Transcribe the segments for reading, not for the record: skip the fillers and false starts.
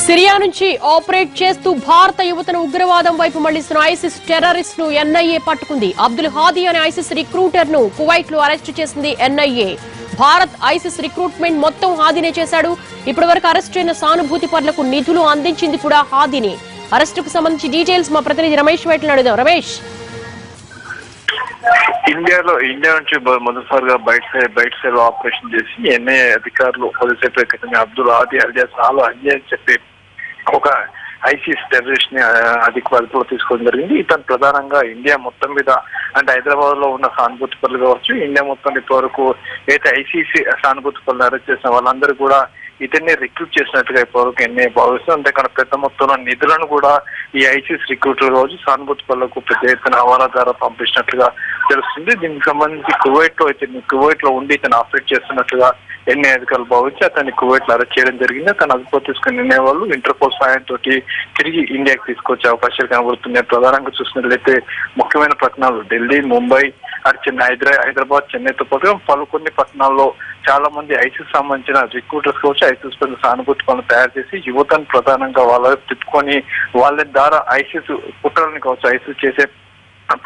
Syria నుంచి operate చేస్తూ భారత యువతను ఉగ్రవాదం వైపు మళ్లిస్తున్న ఐసిస్ టెర్రరిస్ట్ ను ఎన్ఐఏ పట్టుకుంది. అబ్దుల్ హాదీ అనే ఐసిస్ రిక్రూటర్ ను కువైట్ లో అరెస్టు చేసింది ఎన్ఐఏ. భారత్ ఐసిస్ రిక్రూట్మెంట్ మొత్తం హాదీనే చేశాడు. ఇప్పటి వరకు అరెస్టు అయిన సానుభూతి పరులకు నిధులు అందించింది కూడా హాదీనే. అరెస్టుకు సంబంధించి డీటెయిల్స్ మా ప్రతినిధి రమేష్ వైట్లను అడుగుదాం. రమేష్, ఇండియా నుంచి మొదటిసారిగా బయట సైడ్ ఆపరేషన్ చేసి ఎన్ఐఏ అధికారులు కొద్దిసేపు క్రితమే అబ్దుల్ హాదీ అలియాస్ ఆల్ హాదీ అని చెప్పి ఒక ఐసిస్ టెర్రరిస్ట్ ని అదుపులో తీసుకోవడం జరిగింది. ఇతను ప్రధానంగా ఇండియా మొత్తం మీద అంటే హైదరాబాద్ లో ఉన్న సానుభూతి పనులు కావచ్చు, ఇండియా మొత్తం ఇప్పటివరకు అయితే ఐసిసి సానుభూతి పనులు అరెస్ట్ చేసిన వాళ్ళందరూ కూడా ఇతన్ని రిక్రూట్ చేసినట్టుగా ఇప్పటివరకు ఎన్ఐఏ భావిస్తుంది. అంతేకాదు పెద్ద మొత్తంలో నిధులను కూడా ఈ ఐసిస్ రిక్రూటర్లు కావచ్చు సానుభూతి పనులకు పెద్ద ఎత్తున హవాలా ద్వారా పంపించినట్లుగా తెలుస్తుంది. దీనికి సంబంధించి కువైట్ లో ఉండి ఇతను ఆపరేట్ చేస్తున్నట్లుగా ఎన్ఐఏ అధికారులు భావించి అతన్ని కువైట్ లో అరెస్ట్ చేయడం జరిగింది. అతను అదుపులో తీసుకుని ఎన్ఐఏ వాళ్ళు ఇంటర్పోల్ సాయంతో తిరిగి ఇండియాకి తీసుకొచ్చే అవకాశాలు కనబడుతున్నాయి. ప్రధానంగా చూసినట్లయితే ముఖ్యమైన పట్టణాలు ఢిల్లీ, ముంబై, హైదరాబాద్, చెన్నైతో పాటు కొన్ని పట్టణాల్లో చాలా మంది ఐసిస్ సంబంధించిన రిక్రూటర్స్ కావచ్చు ఐసిస్ పైన సానుభూతి పనులు తయారు చేసి యువతను ప్రధానంగా వాళ్ళ తిప్పుకొని వాళ్ళ ద్వారా ఐసిస్ కుట్రలను కావచ్చు ఐసిస్ చేసే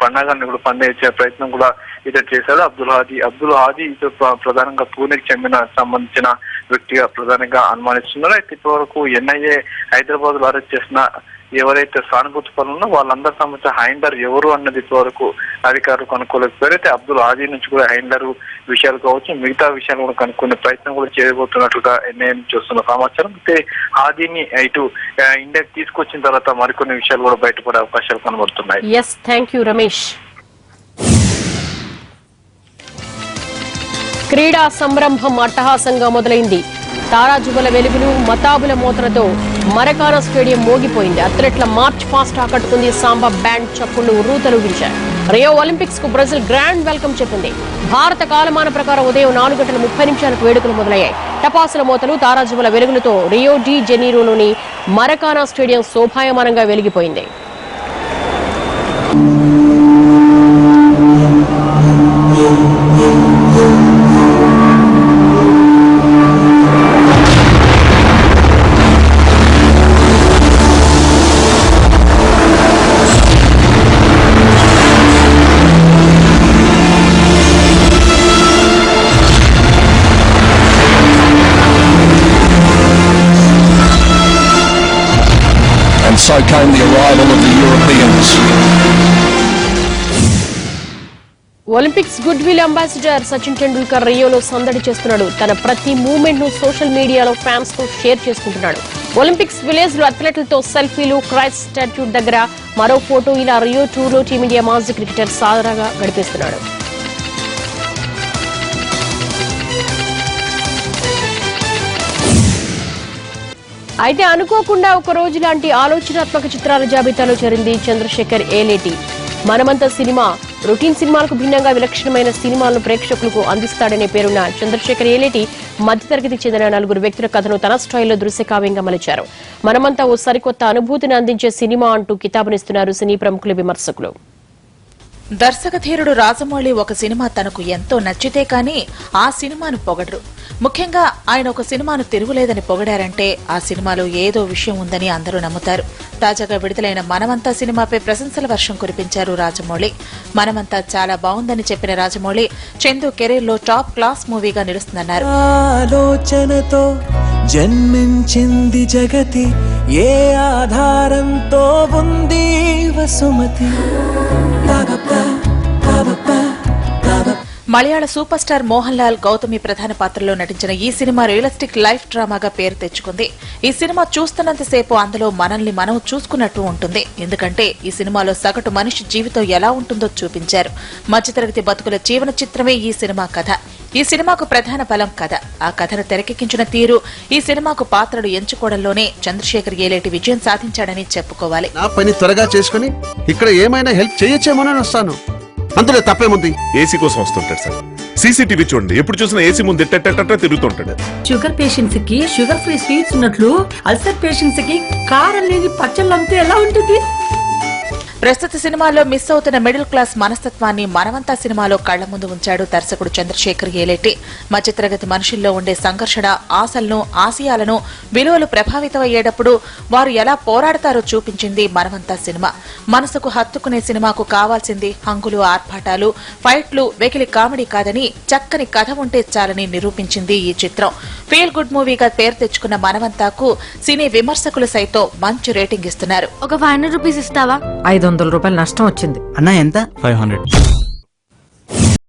పండగాన్ని కూడా పండించే ప్రయత్నం కూడా ఇతను చేశాడు. అబ్దుల్ హాదీ ఇతను ప్రధానంగా పూణేకి సంబంధించిన వ్యక్తిగా ప్రధానంగా అనుమానిస్తున్నారు. అయితే ఇప్పటివరకు ఎన్ఐఏ హైదరాబాద్ లో అరెస్ట్ చేసిన ఎవరైతే సానుభూతి పనులు వాళ్ళందరూ సంబంధించిన హైండర్ ఎవరు అన్నది ఇప్పటివరకు అధికారులు కనుక్కోలేకపోయారు. అయితే అబ్దుల్ హాదీ నుంచి కూడా హైండర్ విషయాలు కావచ్చు మిగతా విషయాలు కూడా కనుక్కునే ప్రయత్నం కూడా చేయబోతున్నట్లుగా ఎన్ఐఏ నుంచి వస్తున్న సమాచారం. అయితే హాదీని ఇటు ఇండియాకి తీసుకొచ్చిన తర్వాత మరికొన్ని విషయాలు కూడా బయటపడే అవకాశాలు కనబడుతున్నాయి. yes, thank you Ramesh. క్రీడా సంరంభం అట్టహాసంగా మొదలైంది. తారాజువల వెలుగులు, మతాబుల మోతలతో మరకానా స్టేడియం మోగిపోయింది. అథ్లెట్ల మార్చ్ ఫాస్ట్ ఆకట్టుకుంది. సాంబా బ్యాండ్ చప్పుళ్లు రూతలుగించాయి. రియో ఒలింపిక్స్ కు బ్రెజిల్ గ్రాండ్ వెల్కమ్ చెప్పింది. భారత కాలమాన ప్రకారం ఉదయం 4:30 వేడుకలు మొదలయ్యాయి. టపాసుల మోతలు, తారాజువల వెలుగులతో రియో డి జెనీరోలోని మరకానా స్టేడియం శోభాయమానంగా వెలిగిపోయింది. So came the arrival of the Europeans. Olympics goodwill ambassador Sachin Tendulkar రియోలో సందడి చేస్తున్నాడు. తన ప్రతి మూవ్మెంట్ ను సోషల్ మీడియాలో ఫ్యాన్స్ తో షేర్ చేసుకుంటున్నాడు. ఒలింపిక్స్ విలేజ్ లో అథ్లెట్లతో సెల్ఫీలు, క్రైస్ట్ స్టాట్యూ దగ్గర మరో ఫోటో, ఇలా రియో టూర్ లో టీమిండియా మాజీ క్రికెటర్ సాదరంగా గడిపేస్తున్నాడు. అయితే అనుకోకుండా ఒక రోజు లాంటి ఆలోచనాత్మక చిత్రాల జాబితాలో చేరింది చంద్రశేఖర్ ఏలేటి. మనమంతా సినిమా రొటీన్ సినిమాలకు భిన్నంగా విలక్షణమైన సినిమాలను ప్రేక్షకులకు అందిస్తాడనే పేరున్న చంద్రశేఖర్ ఏలేటి మధ్యతరగతికి చెందిన 4 వ్యక్తుల కథను తన స్టైల్లో దృశ్యకావ్యంగా మలిచారు. మనమంతా ఓ సరికొత్త అనుభూతిని అందించే సినిమా అంటూ కితాబునిస్తున్నారు సినీ ప్రముఖుల విమర్శకులు. దర్శకధీరుడు రాజమౌళి ఒక సినిమా తనకు ఎంతో నచ్చితే కానీ ఆ సినిమాను పొగడరు. ముఖ్యంగా ఆయన ఒక సినిమాను తిరుగులేదని పొగడారంటే ఆ సినిమాలో ఏదో విషయం ఉందని అందరూ నమ్ముతారు. తాజాగా విడుదలైన మనమంతా సినిమాపై ప్రశంసల వర్షం కురిపించారు రాజమౌళి. మనమంతా చాలా బాగుందని చెప్పిన రాజమౌళి చందు కెరీర్ లో టాప్ క్లాస్ మూవీగా నిలుస్తుందన్నారు. ఆలోచనతో జన్మించింది జగతి, ఏ ఆధారంతో ఉంది వసుమతి. మలయాళ సూపర్ స్టార్ మోహన్ లాల్, గౌతమి ప్రధాన పాత్రలో నటించిన ఈ సినిమా రియలిస్టిక్ లైఫ్ డ్రామాగా పేరు తెచ్చుకుంది. ఈ సినిమా చూస్తున్నంతసేపు అందులో మనల్ని మనం చూసుకున్నట్టు ఉంటుంది. ఎందుకంటే ఈ సినిమాలో సగటు మనిషి జీవితం ఎలా ఉంటుందో చూపించారు. మధ్యతరగతి బతుకుల జీవన చిత్రమే ఈ సినిమా కథ. ఈ సినిమాకు ప్రధాన బలం కథ. ఆ కథను తెరకెక్కించిన తీరు, ఈ సినిమాకు పాత్రలు ఎంచుకోవడంలోనే చంద్రశేఖర్ ఏలేటి విజయం సాధించాడని చెప్పుకోవాలి. నా పని త్వరగా చేసుకుని ఇక్కడ ఏమైనా హెల్ప్ చేయొచ్చేమోనని వస్తాను. అందులో తప్పేముంది? ఏసీ కోసం వస్తుంటాడు సార్. సీసీటీవీ చూడండి, ఎప్పుడు చూసినా ఏసీ ముందు తిరుగుతుంటాడు. షుగర్ పేషెంట్స్ కి షుగర్ ఫ్రీ స్వీట్స్ ఉన్నట్లు అల్సర్ పేషెంట్స్ కి కారం లేని పచ్చళ్ళు అంతా ఎలా ఉంటుంది? ప్రస్తుత సినిమాలో మిస్ అవుతున్న మిడిల్ క్లాస్ మనస్తత్వాన్ని మనవంతా సినిమాలో కళ్ల ముందు ఉంచాడు దర్శకుడు చంద్రశేఖర్ ఏలేటి. మధ్యతరగతి మనుషుల్లో ఉండే సంఘర్షణ, ఆశలను, ఆశయాలను, విలువలు ప్రభావితమయ్యేటప్పుడు వారు ఎలా పోరాడతారో చూపించింది మనవంతా సినిమా. మనసుకు హత్తుకునే సినిమాకు కావాల్సింది హంగులు, ఆర్భాటాలు, ఫైట్లు, వెకిలి కామెడీ కాదని చక్కని కథ ఉంటే చాలని నిరూపించింది ఈ చిత్రం. ఫీల్ గుడ్ మూవీగా పేరు తెచ్చుకున్న మనవంతాకు సినీ విమర్శకులు సైతం మంచి రేటింగ్ ఇస్తున్నారు. ఒక 500 రూపీస్ ఇస్తావా? 500 రూపాయలు నష్టం వచ్చింది. అన్నా ఎంత? 500.